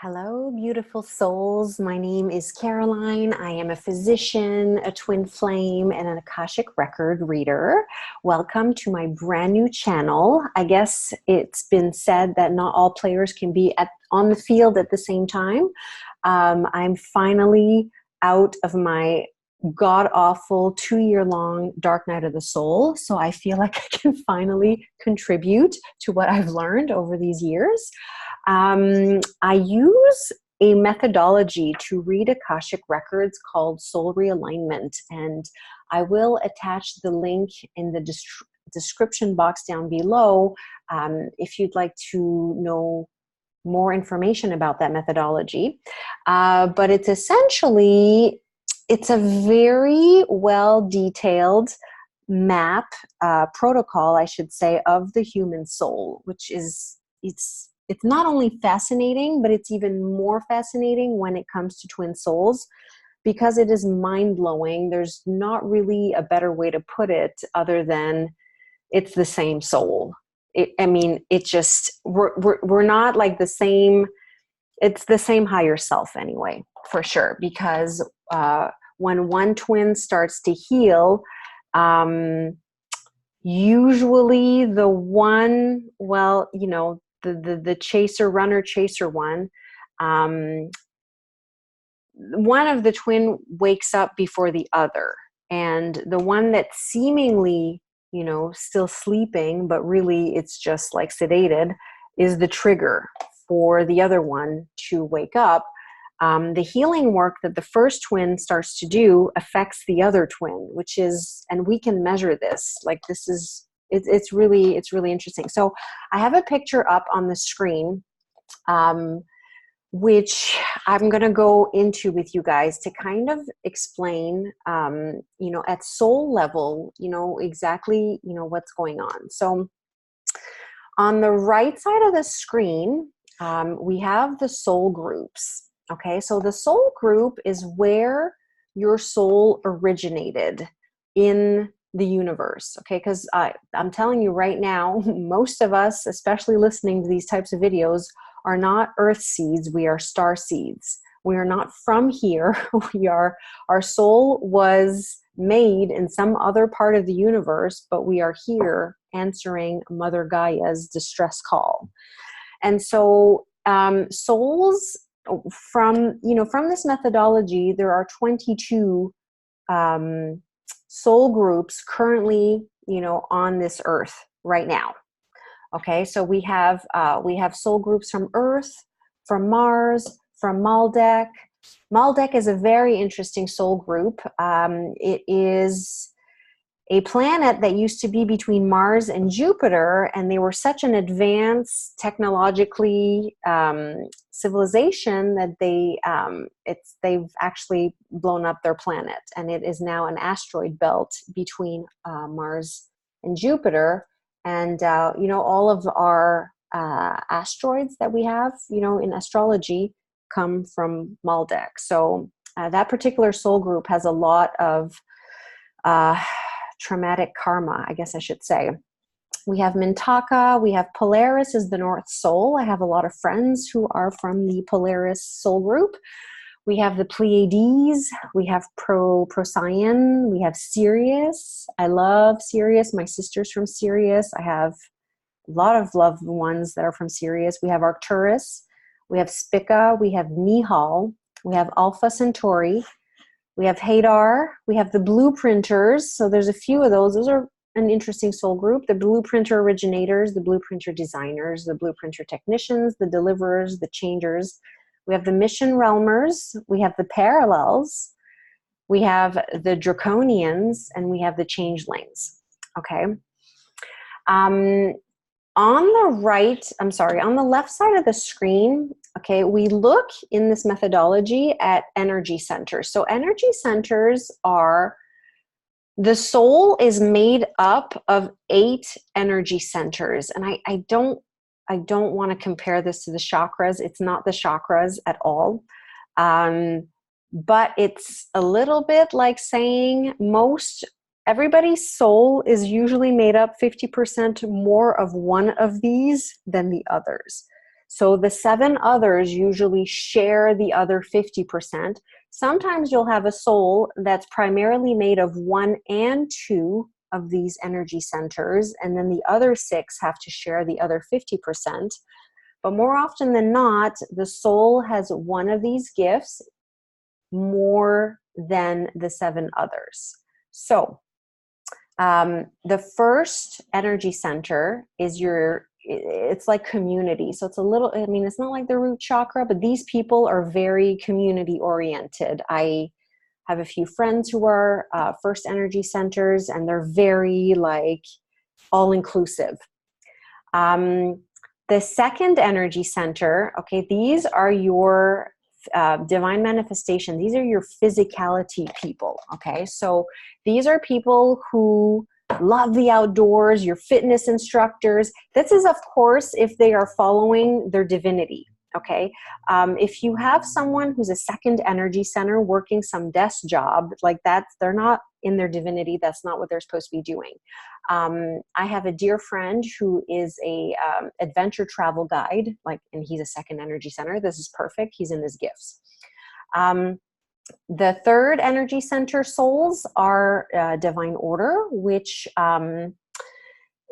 Hello, beautiful souls. My name is Caroline. I am a physician, a twin flame, and an Akashic record reader. Welcome to my brand new channel. I guess it's been said that not all players can be on the field at the same time. I'm finally out of my god-awful 2-year-long dark night of the soul. So I feel like I can finally contribute to what I've learned over these years. I use a methodology to read Akashic Records called Soul Realignment, and I will attach the link in the description box down below if you'd like to know more information about that methodology. But it's essentially, it's a very well-detailed map, protocol, I should say, of the human soul, which is, it's not only fascinating, but it's even more fascinating when it comes to twin souls because it is mind-blowing. There's not really a better way to put it other than it's the same soul. We're not like the same, it's the same higher self anyway, for sure. Because when one twin starts to heal, usually the one, the chaser one, one of the twin wakes up before the other, and the one that's seemingly, still sleeping, but really it's just like sedated, is the trigger for the other one to wake up. The healing work that the first twin starts to do affects the other twin, which is, and we can measure this, like this is, it's really interesting. So I have a picture up on the screen, which I'm going to go into with you guys to kind of explain, at soul level, exactly, what's going on. So on the right side of the screen, we have the soul groups. Okay, so the soul group is where your soul originated in the universe. Okay, because I'm telling you right now, most of us, especially listening to these types of videos, are not earth seeds. We are star seeds. We are not from here. Our soul was made in some other part of the universe, but we are here answering Mother Gaia's distress call. And so souls, from this methodology, there are 22 soul groups currently, on this earth right now. Okay, so we have soul groups from Earth, from Mars, from Maldek. Maldek is a very interesting soul group. It is a planet that used to be between Mars and Jupiter, and they were such an advanced technologically civilization that they've actually blown up their planet, and it is now an asteroid belt between Mars and Jupiter. And all of our asteroids that we have, in astrology, come from Maldek. So that particular soul group has a lot of traumatic karma, I guess I should say. We have Mintaka, we have Polaris is the North Soul. I have a lot of friends who are from the Polaris soul group. We have the Pleiades, we have Procyon, we have Sirius. I love Sirius. My sister's from Sirius. I have a lot of loved ones that are from Sirius. We have Arcturus, we have Spica, we have Nihal, we have Alpha Centauri, we have Hadar, we have the Blueprinters. So there's a few of those. Those are an interesting soul group. The Blueprinter Originators, the Blueprinter Designers, the Blueprinter Technicians, the Deliverers, the Changers. We have the Mission Realmers, we have the Parallels, we have the Draconians, and we have the Changelings. Okay. On the left side of the screen, okay, we look in this methodology at energy centers. So energy centers are, the soul is made up of 8 energy centers. And I don't want to compare this to the chakras. It's not the chakras at all. But it's a little bit like saying everybody's soul is usually made up 50% more of one of these than the others. So the 7 others usually share the other 50%. Sometimes you'll have a soul that's primarily made of 1 and 2 of these energy centers, and then the other 6 have to share the other 50%. But more often than not, the soul has one of these gifts more than the 7 others. So the first energy center is it's like community. So it's a little, I mean, it's not like the root chakra, but these people are very community oriented. I have a few friends who are first energy centers, and they're very like all inclusive. The second energy center, okay, these are your divine manifestation. These are your physicality people, okay? So these are people who love the outdoors, your fitness instructors. This is, of course, if they are following their divinity, okay? If you have someone who's a second energy center working some desk job, like they're not in their divinity. That's not what they're supposed to be doing. I have a dear friend who is a adventure travel guide, and he's a second energy center. This is perfect. He's in his gifts. The third energy center souls are divine order, which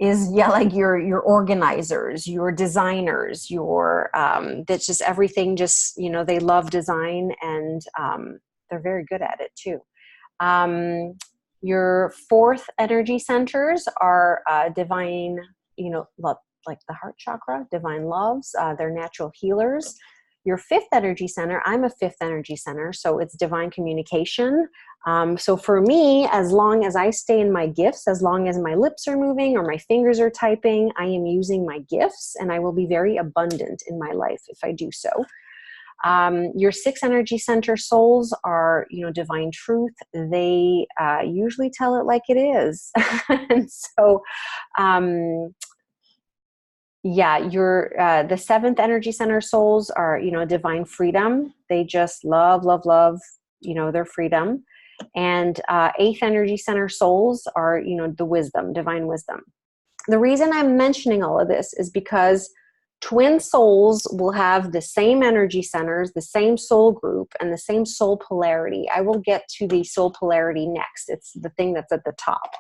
is like your organizers, your designers, that's just everything. Just they love design, and they're very good at it too. Your fourth energy centers are divine, love, like the heart chakra, divine loves. They're natural healers. Your fifth energy center, I'm a fifth energy center, so it's divine communication. So for me, as long as I stay in my gifts, as long as my lips are moving or my fingers are typing, I am using my gifts, and I will be very abundant in my life if I do so. Your six energy center souls are, divine truth. They usually tell it like it is. And so, the seventh energy center souls are, divine freedom. They just love, love, love, their freedom. And eighth energy center souls are, the wisdom, divine wisdom. The reason I'm mentioning all of this is because twin souls will have the same energy centers, the same soul group, and the same soul polarity. I will get to the soul polarity next. It's the thing that's at the top.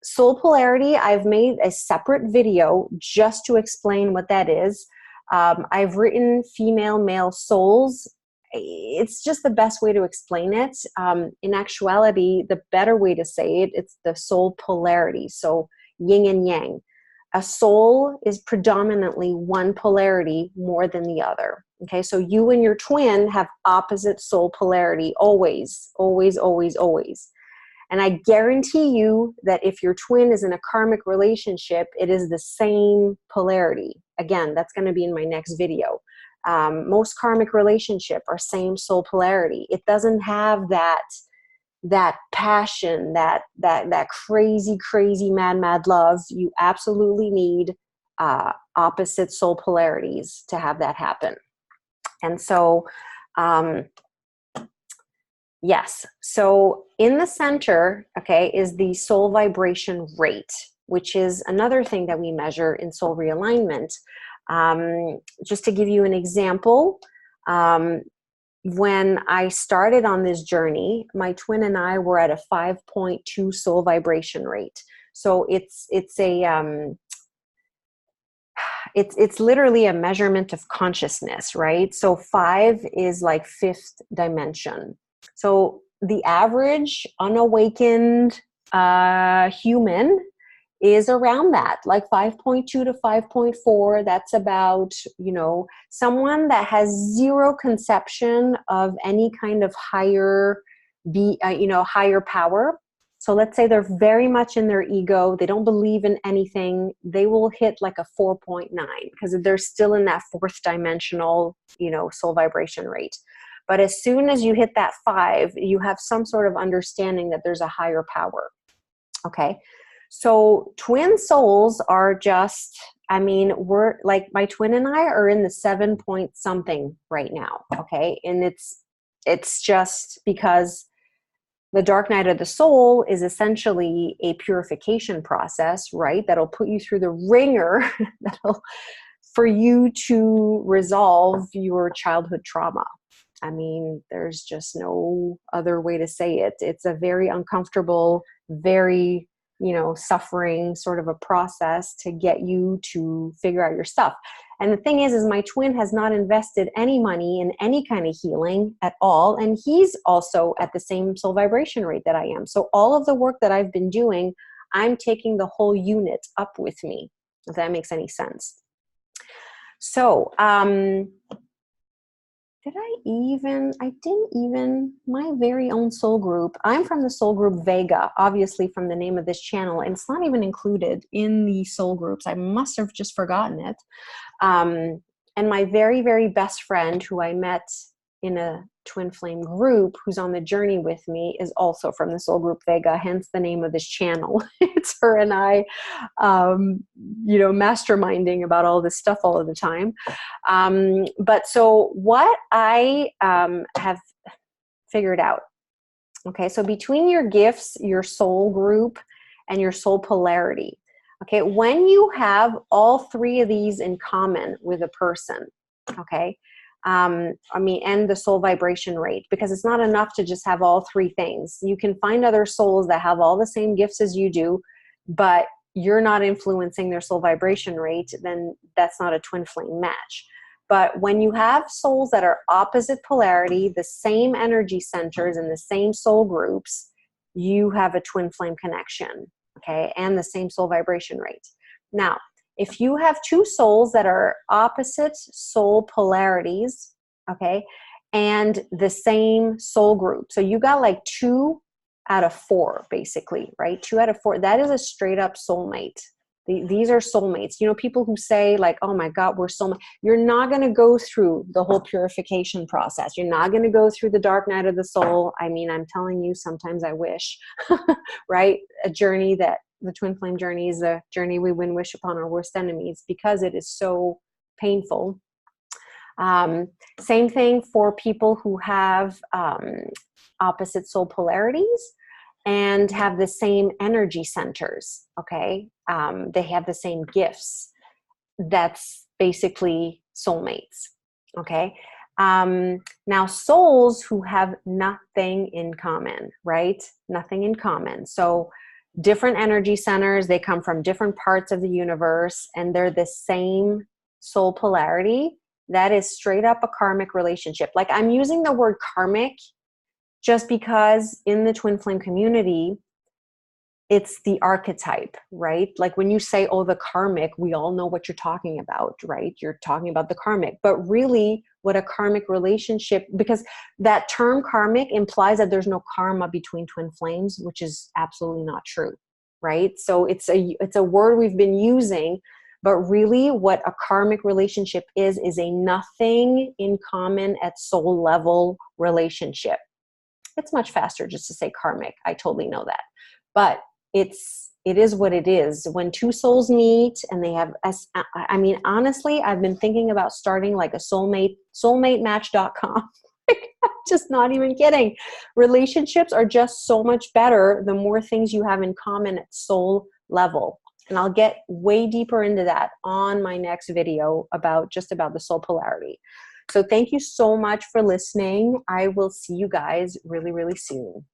Soul polarity, I've made a separate video just to explain what that is. I've written female, male souls. It's just the best way to explain it. In actuality, the better way to say it, it's the soul polarity. So yin and yang. A soul is predominantly one polarity more than the other. Okay, so you and your twin have opposite soul polarity always, always, always, always. And I guarantee you that if your twin is in a karmic relationship, it is the same polarity. Again, that's going to be in my next video. Most karmic relationships are same soul polarity. It doesn't have that passion, that crazy, crazy, mad love. You absolutely need opposite soul polarities to have that happen. And so, yes. So in the center, okay, is the soul vibration rate, which is another thing that we measure in soul realignment. Just to give you an example, when I started on this journey, my twin and I were at a 5.2 soul vibration rate. So it's literally a measurement of consciousness, right? So 5 is like fifth dimension. So the average unawakened human is around that, like 5.2 to 5.4. That's about, someone that has zero conception of any kind of higher power. So let's say they're very much in their ego. They don't believe in anything. They will hit like a 4.9 because they're still in that fourth dimensional, soul vibration rate. But as soon as you hit that 5, you have some sort of understanding that there's a higher power. Okay. So twin souls are just, we're like, my twin and I are in the 7 point something right now. Okay. And it's just because the dark night of the soul is essentially a purification process, right? That'll put you through the ringer, that'll for you to resolve your childhood trauma. I mean, there's just no other way to say it. It's a very uncomfortable, very, suffering sort of a process to get you to figure out your stuff. And the thing is my twin has not invested any money in any kind of healing at all. And he's also at the same soul vibration rate that I am. So all of the work that I've been doing, I'm taking the whole unit up with me, if that makes any sense. So, my very own soul group. I'm from the soul group Vega, obviously from the name of this channel, and it's not even included in the soul groups. I must have just forgotten it. And my very, very best friend, who I met in a twin flame group, who's on the journey with me, is also from the soul group Vega, hence the name of this channel. It's her and I, masterminding about all this stuff all of the time. But so what I have figured out, okay, so between your gifts, your soul group, and your soul polarity, okay, when you have all three of these in common with a person, okay, and the soul vibration rate, because it's not enough to just have all three things. You can find other souls that have all the same gifts as you do, but you're not influencing their soul vibration rate, then that's not a twin flame match. But when you have souls that are opposite polarity, the same energy centers and the same soul groups, you have a twin flame connection, okay, and the same soul vibration rate. Now, if you have two souls that are opposite soul polarities, okay, and the same soul group, so you got like 2 out of 4, basically, right? 2 out of 4, that is a straight up soulmate. These are soulmates. People who say like, oh my God, we're soulmates. You're not going to go through the whole purification process. You're not going to go through the dark night of the soul. I mean, I'm telling you, sometimes I wish, right? A journey that the twin flame journey is a journey we wouldn't wish upon our worst enemies, because it is so painful. Same thing for people who have opposite soul polarities and have the same energy centers, okay? They have the same gifts. That's basically soulmates, okay? Now, souls who have nothing in common, right? Nothing in common. So different energy centers, they come from different parts of the universe, and they're the same soul polarity. That is straight up a karmic relationship. Like, I'm using the word karmic just because in the twin flame community, it's the archetype, right? Like when you say, oh, the karmic, we all know what you're talking about, right? You're talking about the karmic. But really what a karmic relationship, because that term karmic implies that there's no karma between twin flames, which is absolutely not true, right? So it's a word we've been using, but really what a karmic relationship is a nothing in common at soul level relationship. It's much faster just to say karmic. I totally know that. But it is what it is. When two souls meet and they have, I mean, honestly, I've been thinking about starting like a soulmatematch.com. I'm just not even kidding. Relationships are just so much better the more things you have in common at soul level. And I'll get way deeper into that on my next video about the soul polarity. So thank you so much for listening. I will see you guys really, really soon.